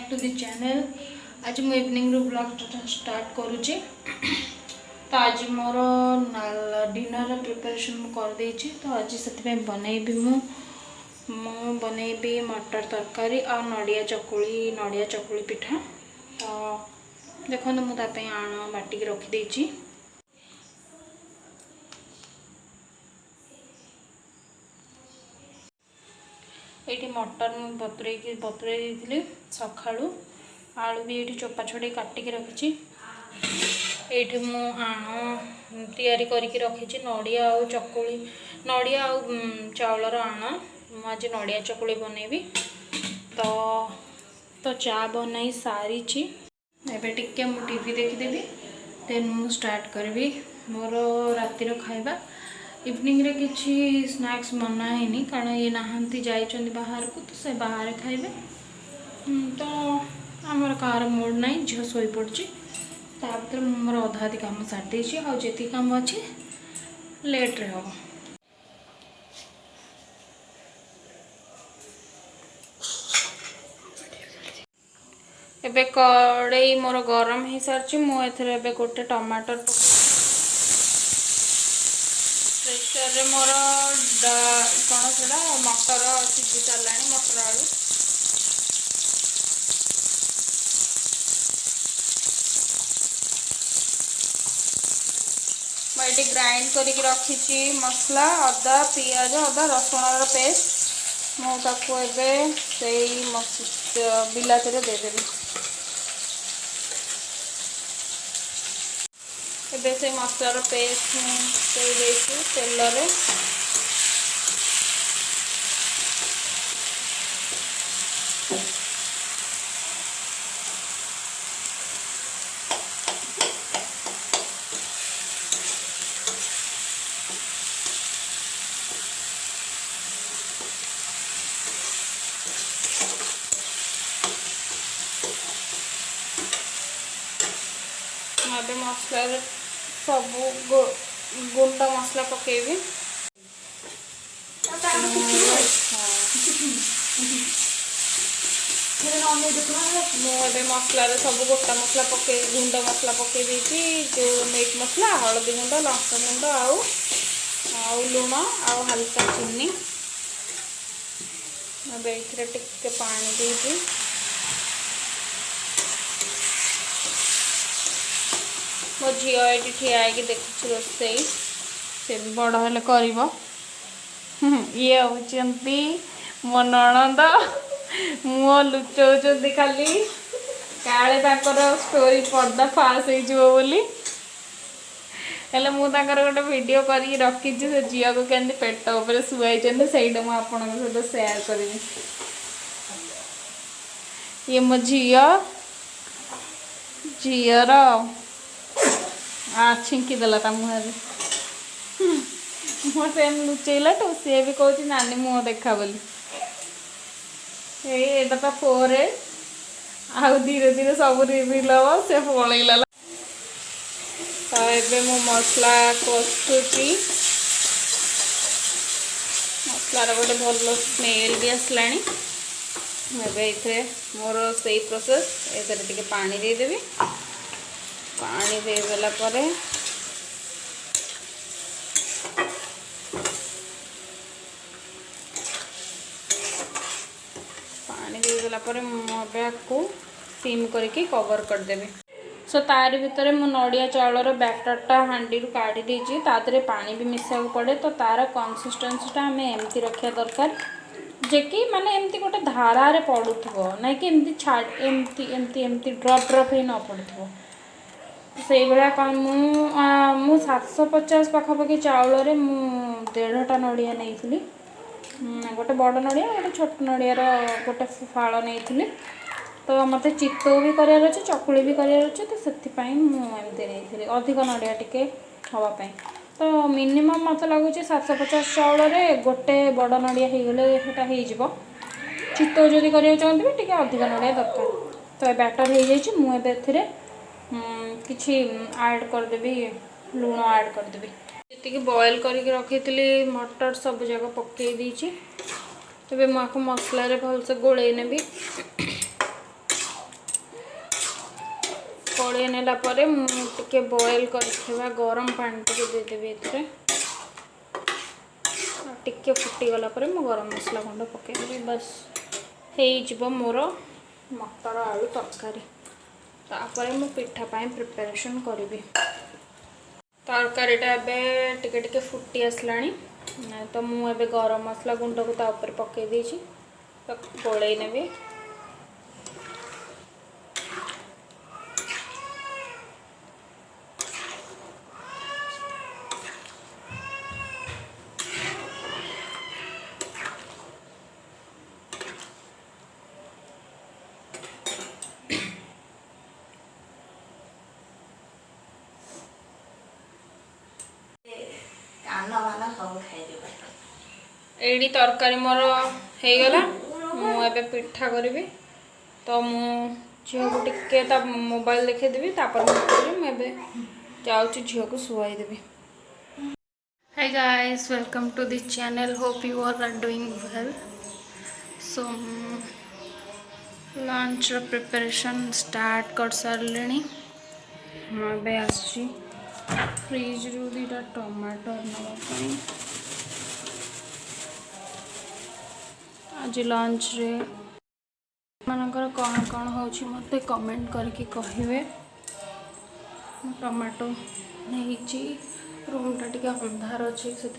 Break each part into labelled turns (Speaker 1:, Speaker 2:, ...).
Speaker 1: To the channel. आज मु evening रू ब्लॉग स्टार्ट करुचे। तो आज मोर डिनर प्रिपरेशन मु कर देछि। तो आज से बनैबी मु बनैबी मटर तरकारी और नड़िया चकुली पिठा। तो देखो मुझे आण बाटिक रखीदे। ये मटर बतुरे दी सकाळू आलू भी ये चोपा छोड़े काटिक रखी। ये मु आण तैयारी करके रखी नड़िया और चकुली नड़िया और चाउलर आण आज नड़िया चकुली बनैबी। तो चा बनाई सारी एबे टिके मु टीवी देखीदेवी देन मु स्टार्ट करी मोर रातिर खाइबा। इवनिंग रे किसी स्नैक्स मना है कारण ये नहांती जाइछन बाहर को तो से बाहर खाइबे। तो आमर कार मूड ना झील शोई पड़ी तापर मोर अधा अधि कम सारी जी कम अच्छे लेट्रे हम। एबे कड़े मोर गरम हो सारी मुझे गोटे टमाटर प्रेसर रे मोर कौन से मटर सीझी सारा मटर आलू मुझे ग्राइंड करके रखी मसला अदा पियाज अदा रसुण पेस्ट मुझे बिलाती देदेवी। एबे से मसलार पेस्ट तेल रे मसला सब गुंड मसला पकेबी। मुझे मसला सब गोटा मसला पके गुंड मसला पके जो मीट मसला हल्दी गुंड लंका गुंड आउ लुण आउ हल्का चीनी टिके पानी दे मो झी ये ठिया देखुच रोसई से भी बड़ हेले कर ये होती मो नणंद मुह लुचौं खाली काले स्टोरी पर्दा फास होली हेले मु गोटे वीडियो करके रखी से झी को केमती पेट उपर शुआई से मुझे सेयार करी। ये मो झीर छिंकी देला मुहर मुँह से लुचेला तो सी भी कहती नानी मुँह देखा बोली एटा तो फोर आउ धीरे धीरे सब रिविल हम से पलैला। तो ये मो मसला कषुची मसलार गोटे भल स्मेल भी आसला। मोर से प्रोसेस ये पानी देदेवी पानी देदेला को सिम करके कवर करदेवी। सो तार भितर मु नड़िया चाउलर बैटरटा हांडी काढ़ी देछि तादरे पानी भी मिसा पड़े। तो तार कंसिस्टेंसीटा आम एमती रखा दरकार जे कि माने एमती गोटे धारा रे पड़ुथबो ना कि एमती छाड़ एमती एमती एमती ड्रप ड्रप ही न पड़ुथबो से भाया कौन मु 750 पाखापाखि चाउल रे मु 1.5टा नड़िया नहीं गोटे बड़ नड़िया गोटे छोट नड़ियार गोटे फाड़ नहीं। तो मत चित्तौ भी करार अच्छे चकुली भी करार अच्छे तो से मुझे नहीं अधिक नड़िया टिके हाँपाई। तो मिनिमम मत लगुच 750 चाउल रे गोटे बड़ नड़िया हो चित्तौ जदि करा चाहते टे अधिक नड़िया दरकार। तो ये बैटर हो जाए मुझे किसी ऐड करदेवी लुण ऐड करदेवी जी बॉयल करके रखी मटर सब जगह पकई देती। तेज मुझे मसला भलसे गोल नेबी कड़े नेला परे मुझे बॉयल कर गरम पानी टे देदेवी टिके फुटीगला मु गरम मसला गुंड पकईदेवी बस हो मोर मटर आलू तरकारी तापर मु पिठा प्रिपरेशन करी तरकारीटा टिके टिके फुटी आसला तो मुझे गरम मसला गुंड को तापर पकई देछि तो गोलई नेबी एडी तरकारी मोर हो गला मुझे पिठा करी तो झील को टिके मोबाइल देखेदेवी मुझे जाऊँगी झील को शुआईदेवी। Hi guys welcome to this channel hope you are doing well. So lunch preparation start कर सारे मुझे आसी फ्रिज रू दीटा टमाटर नापी आज लंच रे मानकर कौन कौन होची मते कमेंट करके कहिवे। टमाटो नहीं रूमटा टी अंधार अच्छे से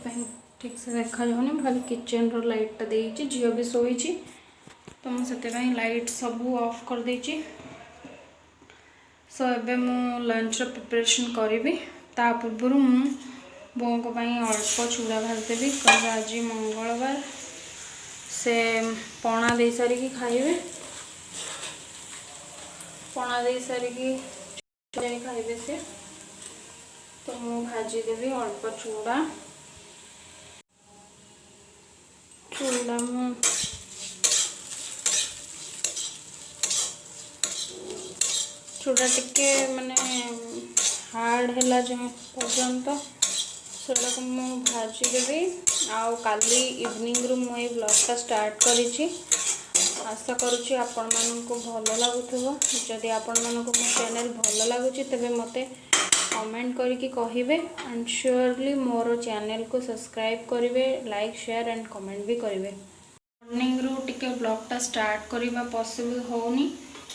Speaker 1: ठीक से देखा जाऊनी खाली किचन रो लाइटा देची झील भी शोई तो मुझे लाइट सब ऑफ कर देची। सो एबे मु लंच प्रिपरेशन करी ता पूर्व बो को अल्प चूड़ा भाजदेवी कल आज मंगलवार से पणा दे सारिकी खाइबे पणा दे सारिकी खाइबे से तो मु भाजी देवी अल्प चूड़ा चूड़ा मु चूड़ा टिके माने हार्ड है जो पर्यंत सेटा को मु भाजी देवी आउ काली इवनिंग रु मु ब्लॉगटा स्टार्ट करी आशा करुँची आपण मानक भल लगुव जदि आपण मानक मो चैनल भल लगुच तेबे मते कमेंट करके कहिबे एंड श्योरली मोर चैनल को सब्सक्राइब करेंगे लाइक शेयर एंड कमेंट भी करेंगे। मॉर्निंग रू टिके ब्लॉगटा स्टार्ट करवा पॉसिबल होनी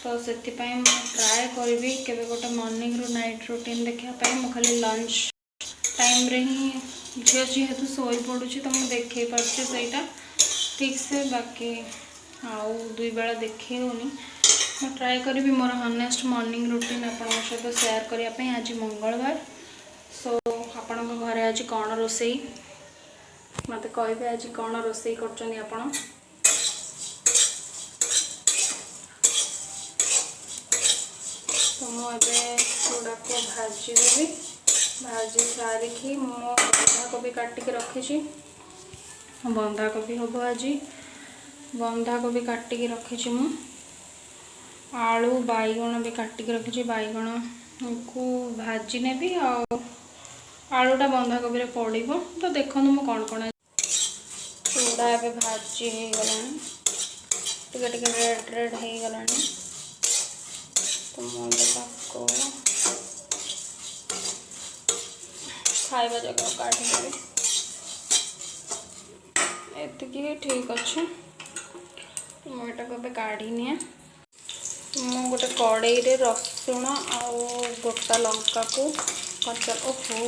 Speaker 1: तो से ट्राए करी केवे गोटे मॉर्निंग रू नाइट रूटीन देखा मु खाली लंच टाइम रे ही झील जेहेतु शोई पड़ुची तो मुझे देखे पार्टा ठीक से बाकी आउ दुई बेला देखे होनी मैं ट्राए करी मोर हनेस्ट मॉर्निंग रूटीन आपण सहित शेयर करने आज मंगलवार। सो आपण घरे आज कौन रोसई मत कहे आज कौन रोसई कर आपण तो मुझे चूड़ा को भाजी देवी भाजी सारिकी मु बंधाकोबी काटिक रखी बंधाकोबी हम आज बंधाकोबी काटिक रखी मु आलू बैगण भी काटिक रखी बैगण को भाजी नेबी आलूटा बंधाकोबी रे पड़ो तो देखो मु कौन कौन चूड़ा ए भाजी हो गला टिके रेड रेड हो गला तो मुझे खाइबा जगह काटी एतिकी ठीक अच्छे मुझे को काढ़ी निए मु गोटे कड़ई रे रसुण आउ गोटा लंका को कच्चा ओहो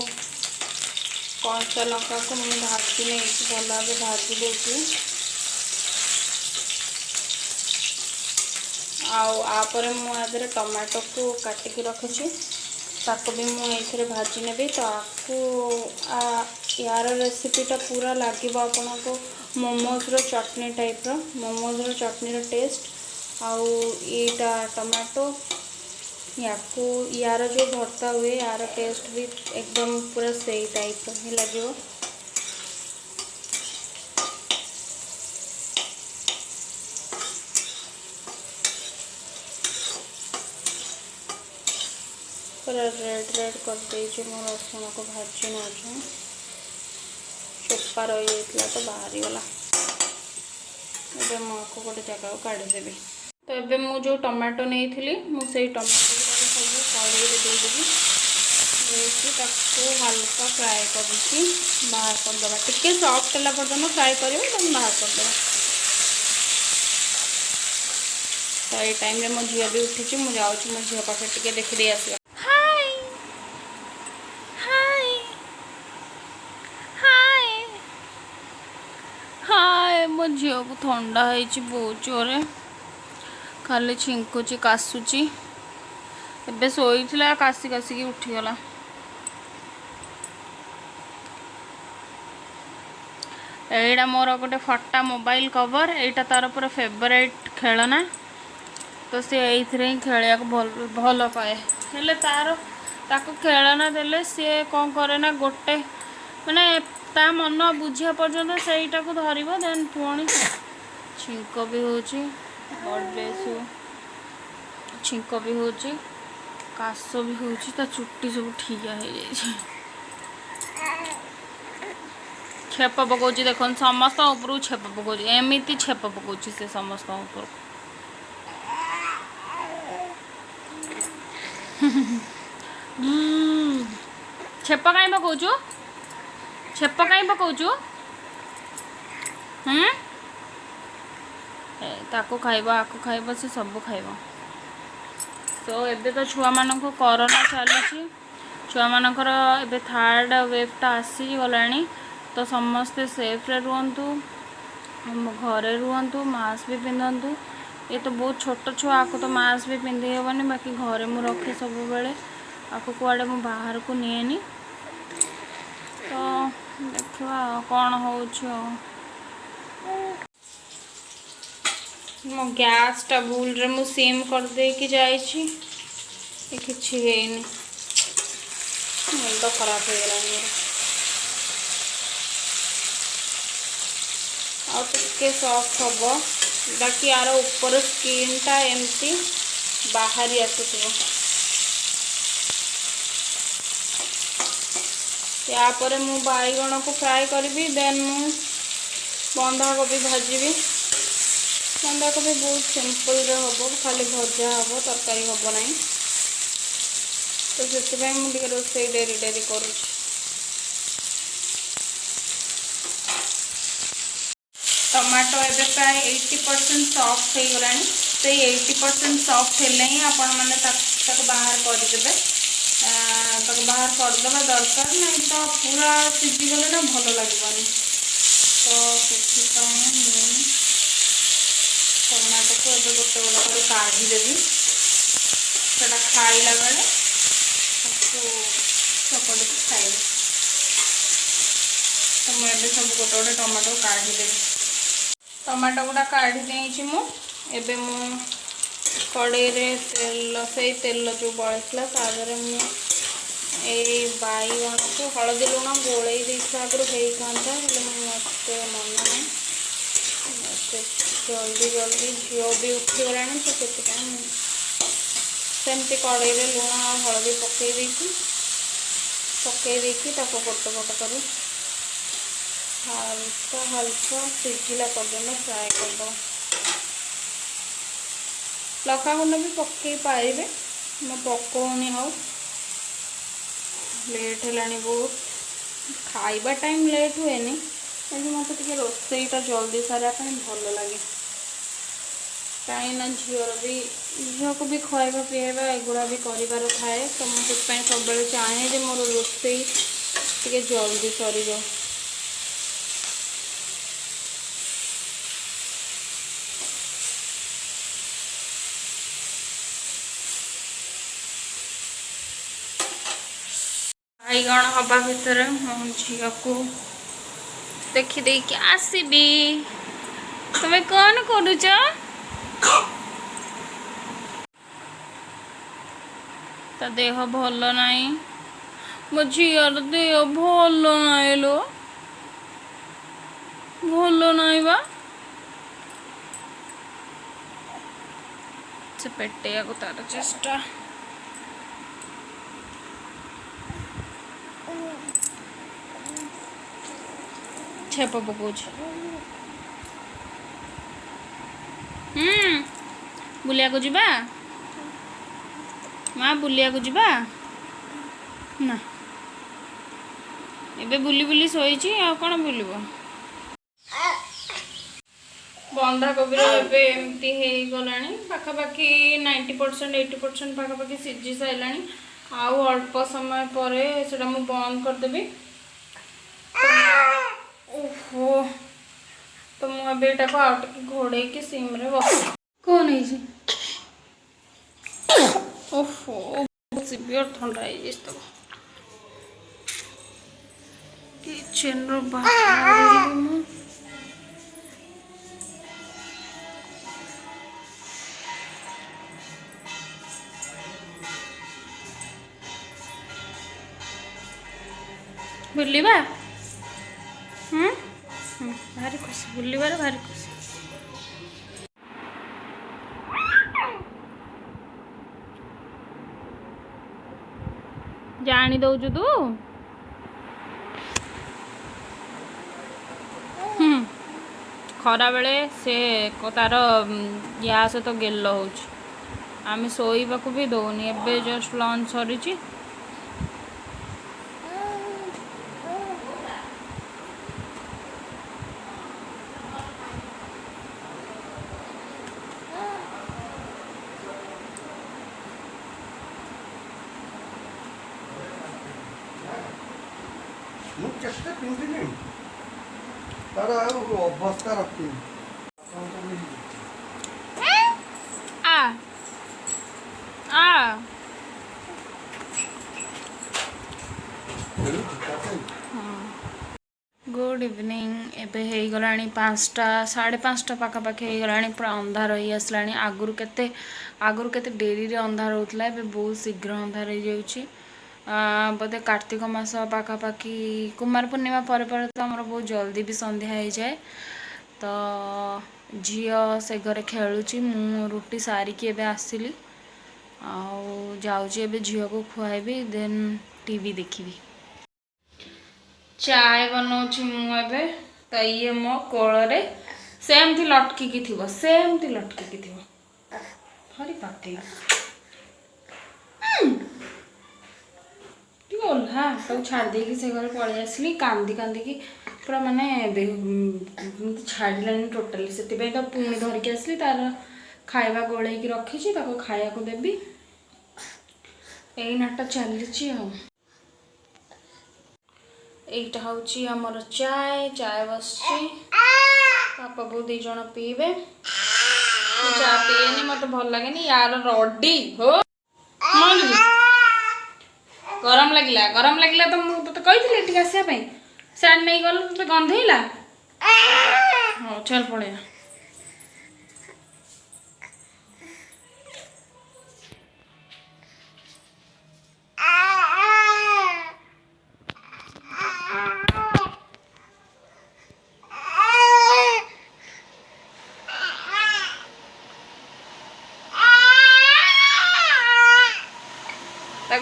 Speaker 1: कच्चा लंका को मुझे भाजी नहीं भल भाव भाजी देती आपर मुझे टमाटो को काटिक रखी ताको भी मुझे भाजी नेबी तो आपको यार रेसिपीटा पूरा लगे आपन को मोमोज रो चटनी टाइप रो मोमोज रो चटनी रो टेस्ट आउ येटा टमाटो याको यार जो भर्ता हुए यार टेस्ट भी एकदम पूरा सही टाइप रो ही लगे। पूरा रेड रेड कर दे मो रसुण को भाजी नौ चोपा रही तो बाहरी गला मुझे गोटे जगह को काढ़ीदेवी तो ये मुझे टमाटो नहीं थी मुझे टमाटो सब कड़े देदेवी हल्का फ्राए करके बाहर करदे टिके सफ्ट है पर्यटन फ्राए कर बाहर करदे। तो ये टाइम रे मो झील भी उठी मुझे मो झील पाखे टिके देखी आस। हाय हाय हाय हाय मो झील को ठंडा है बहुत जोरे खाली छिंकुची काशुची एबे शोईथिला काशी काशिकी उठीगला। एटा मोर गोटे फटा मोबाइल कवर एटा तार पूरा फेवरेट खेलना तो सी ये खेलिया भल पाए हेले तार ताको खेलना देले सी कौन करे ना गोटे माने ता मन बुझा पर्यंत सेटा को धरिबो देन पुणी छिंक भी होची गॉड ब्लेस यू छिंक भी होची काश भी होची ता चुट्टी सब ठिया हो जाए छेप पकाउची देखन समस्त ऊपर छेप पकाउची एमती छेप पकाउची से समस्त ऊपर छेप कहीं पकाउचु छेप कहीं पकाउचु ताको खाइबा आको खाइबा से सब खाइबा। तो एबे तो छुआ मानक कोरोना चली छुआ मानकर एबे थर्ड वेवटा आसी गलानी तो समस्ते सेफ्रे रुहतु घरे रुहतु मास्क भी पिंधतु ये तो बहुत छोट छुआ आपको तो मास्क भी पिंधे हेबनी बाकी घरे मु रखे सब बेले आपको कुआड़े मु बाहर को निएनी तो देखा कौन हो मो गैसटा भूल रे मु सिम कर दे कि जाई छी किछि हेनी मुंड खराब हो गला मोर आ टिके सॉफ्ट हम बाकी यार ऊपर स्किनटा एमती बाहरी आसुथिबो या पर मु बाईगण को फ्राए करी देन मु बंधा कोबी भाजी बंधा कोबी बहुत सिंपल रे हम खाली भजा हम तरकारी हम ना तो से मुझे रोसे डेरी डेरी करुँ। टमाटो एबे प्राय 80% सॉफ्ट हो गला से 80% सॉफ्ट हेले ही आपण मैंने बाहर करदे बाहर करदे दरकार नहीं तो पूरा सीझीगले ना भल लगे तो टमाटो को एबे गोटे गोटे कर काढ़ीदेवी से खाइला बेले चकड़ी खाइबे तो मुझे सब गोटे गोटे टमाटो काढ़ीदेवी टमाटो गुड़ा काढ़ी देछि मु एबे मु कड़े रे तेल से तेल जो बळिसला सादरे मु ए बाईगण को हलदी लुण गोलई देइसा आगु हेई थांता हेले मते मन नहीं मते जल्दी जल्दी झियो भी उठी गलानी तो सेमती कड़े रे लुण और हलदी पकई देकी ताको गोटे गोटे कर हल्का हल्का सिझिला पर्यटन फ्राए करद लका गुंड भी पकई पारे मैं पकौनी हाउ लेट है बहुत खाइबा टाइम लेट हुए मत रोसईटा जल्दी सारा भल लगे कहीं झीर भी झील को भी खाइबा पीएबा एगुड़ा भी कर थाए तो मुझे सब चाहे मोर रोसई टे जल्दी सरी जाओ। बाईगण हवा भितर मो झील को देखी देखी आसबी तुम्हें कौन करुच ता देह भल नाई मो झील देह भल नाई लो भल नाई बा से पेटे को तार चेष्टा छेप पकाउछ बुलिया को जीवा माँ बुलिया को जीवा ना एबे बुली बुली शोइची आ कौन बुलिबो बंधाकोबी एबे एमती हे गलानी पाखापाखि 90% 80% पाखापाखि सिझी साइलानी आउ अल्प समय परे सेटा मु बंद कर देबी ओहो तो मु अबे एटा को आउट की घोड़े के सिम रे बस कौन है जी ओहो सिवियर ठंडा है इस तो किचन रो बाहर मु बुलिबा भारी खुशी बुलिबार भारी खुशी जानी दौचु तू खरा बेले से तार या सहित गेल हो आम शोवा भी दौनी एबे जस्ट लंच सरी
Speaker 2: चेष्टा पिंधिनी तार अवस्था रखी
Speaker 1: आ आ गुड इवनिंग एबे हे गलानी 5टा 5:30 पाखापाखि हे गलानी पूरा अंधार हो आसलानी आगुरु केते डेरी रे अंधार होतला एबे बहुत शीघ्र अंधार हो जाउची बोधे कार्तिक मास पाखापाखि कुमार पूर्णिमा पर तो आमर बहुत जल्दी भी संध्या हो जाए तो झील से घरे खेलुची मु रुटी सारिकी एबे आसिली जाऊँगी एबे झील को खुआबी देन टीवी देखी चाय बनाऊँ मुझे तो ये मो कोल सेमती लटकिकी थी सेमती लटकिकी थी भारी पाते ओल्हा तो छाड़ देकी से घर पलि आसली कांदी कांदी पूरा माने छाड़लानी टोटाली से तो पुणी धरिकी आसली तार खाଇବା गोलैकी रखी खाया को देवी यही नाटा चली एटा हूँ आमर चाय चाय बस पापा बो दी जन पीबे चा पीएनि मत भल लगे यार रडी हो गरम लगिला तो मुझे कही थी आसापी साड़ नहीं गल तो गंधेला हाँ चल पड़े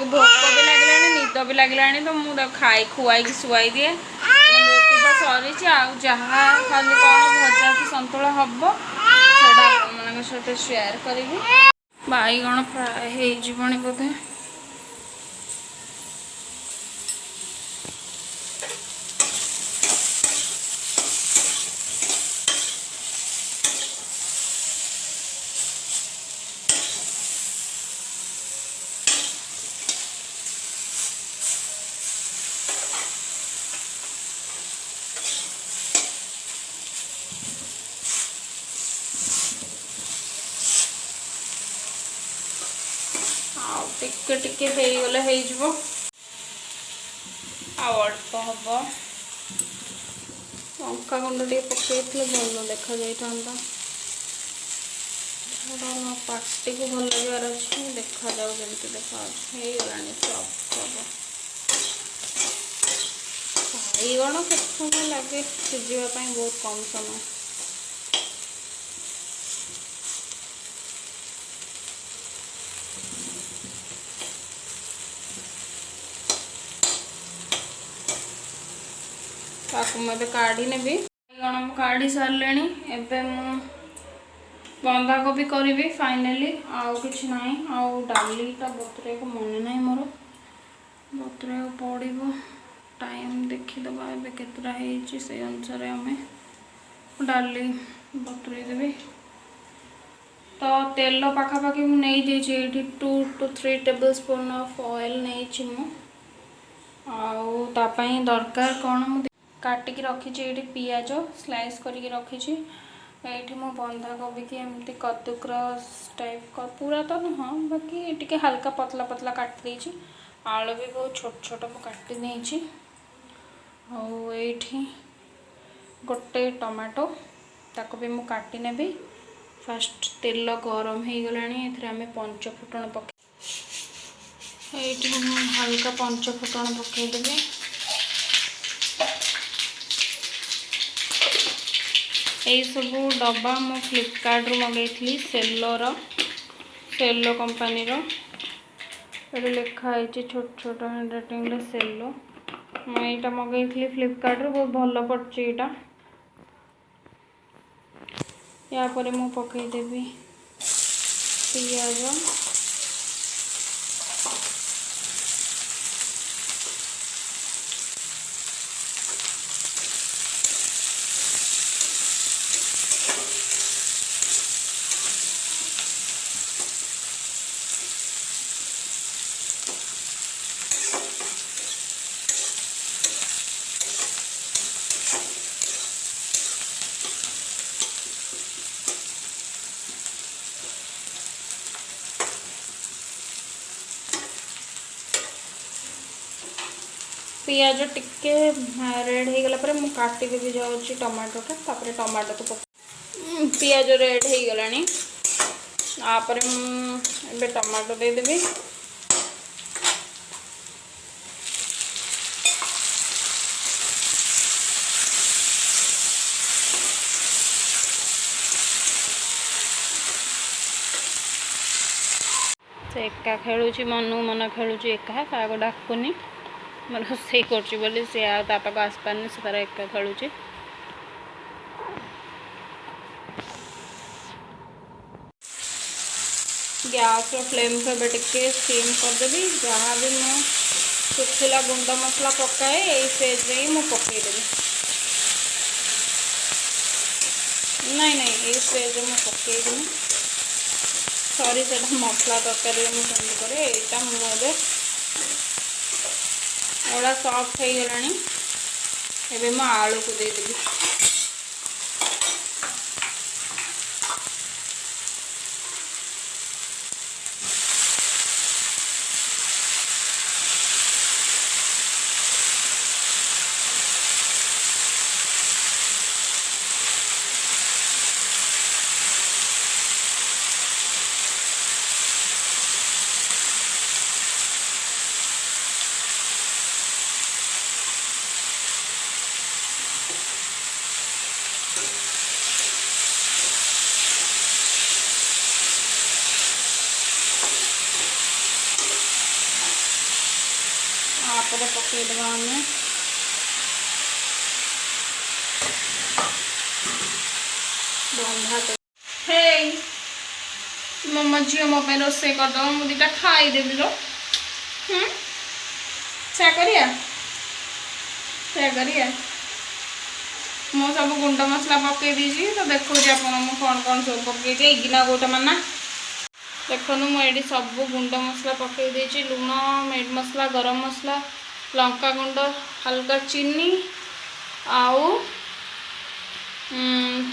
Speaker 1: भोक भी लगलानी निद भी लगलानी तो मुझे खाई खुआई शुआई दिए रोटी तो सरी जहाँ खाली कौन भजा कि सतुला हम मान सहित शेयर करी बैगण फ्राए हो बोधे टिके टिके गले अल्प हम लंका गुंड टे पकई भल देखा जाता पार्टी को भल लगे अच्छे देखा जमी देखा गला सब बैगण के समय लगे सीझापी बहुत कम समय मुझे काढ़ी नेबी बैगण काढ़ी सारे एबे बंधाकोबी करी फाइनाली आउ कि ना आउ डालीटा बतुरे को मन ना मोर बतुरे पड़ो टाइम देखीदे के से अनुसार आम डाली बतुरे देवी। तो तेल पाखापाखि मुझे 2 to 3 tablespoon ऑफ ऑयल नहीं आपाई दरकार कौन मुझे काटिकी रखी ये पियाज स्लाइस करके रखी ये मो बंधाकोबी की एमती कद्दूक्रस टाइप पूरा तो नुह बाकी टिके हल्का पतला पतला काटी देती आलू भी बहुत छोट छोट मु काटी देती आठी गोटे टमाटो ताको भी मु काटी नेबी। फास्ट तेल गरम हो गलानी आम पंचफुटण पके ये हल्का पंचफुटण पकईदेवी। यही सब डब्बा मु फ्लिपकार्ट रू मंगई सेलो कंपानी ये लिखाई छोट छोट हैंड राइटिंग सेलो मुझे यहाँ मंगई फ्लिपकार्ट रू बहुत भल पड़ी यहाँ यापर मु पकईदेवी पियाज पियाज टिके रेड हो गला मु काटी भी जाऊँगी टमाटोटा तापर टमाटो तो पियाज रेड हो गलानी आपर मुझे टमाटो देदेवी। से एका खेलुची मनु मन खेलुची एका क्या डाकुनी मैं रोसे कर सी आपाक आसपारनी से तार एका खेलुची। गैस फ्लेम को ए टिके स्टीम करदेवी जहाँ भी मु सुखिला गुंड मसला पकाए यही स्टेज में ही पकईदेवी नहीं ये स्टेज में पकईदेवी सॉरी से मसला तरकारी मुझे करे यहाँ मुझे एड़ा सॉफ्ट हो गलानी एबे मु आलू को देदेवी। आपरे पकईदवा आम बंधा हे मम्मा झील मो रोसे करदे मुझे दीटा खाईदेवी रो से करिया मो सब गुंड मसला पकई दी तो देखो कौन कौन सब पकई गिना गोटे माना देखो मुझे सब गुंड मसला पकई देती लुण मीट मसला गरम मसला लंका गुंड हल्का चीनी आउ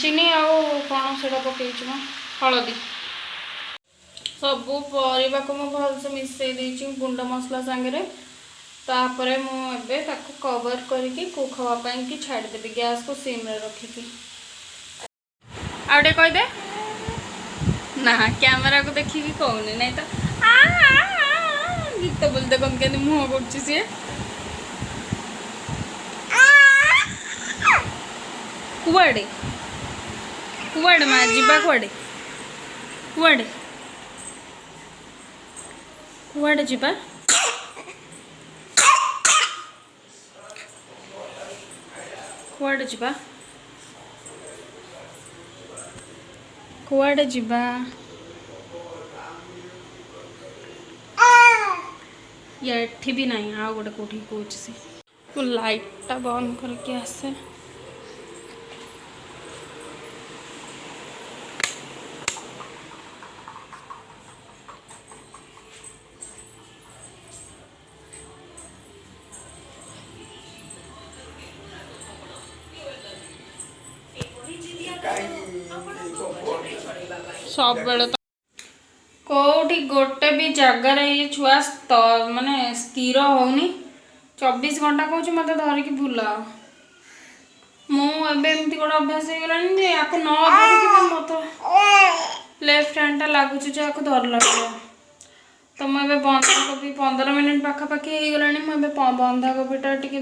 Speaker 1: चीनी आउ कौन से पकई हलदी सब परिवा को मु भलसे मिसई देती गुंड मसला सांगे तापर मुझे कवर करके कुक हाँपाई कि छाड़देवी गैस को सिम रे रखिकी आउटे कहीदे ना कैमेरा को देखिकी कहूनी नहीं तो गीत बोलते कौन के मुह कर सी कुआड़े कुआड़े माँ जीवा कुआड़े कुआड़े कुआड़े जीवा कुआड़े जीवा कुआडे जिबा या एठी भी नहीं आ गोटे कोठी कौच से तो लाइट टा बंद करके आसे सब बेले तो कोठी गोटे भी जगार ये छुआ माने स्थिर होनी 24 घंटा कहूँ मत धरिकी बुलाओ मुझे गोटे अभ्यास हो गलानी या न धरिकी मत लेफ्ट हैंड टा लगुच धर लगे तो मुझे बंधाकोबी 15 मिनिट पाखापाखि हो गलानी मुझे बंधाकोबीटा टे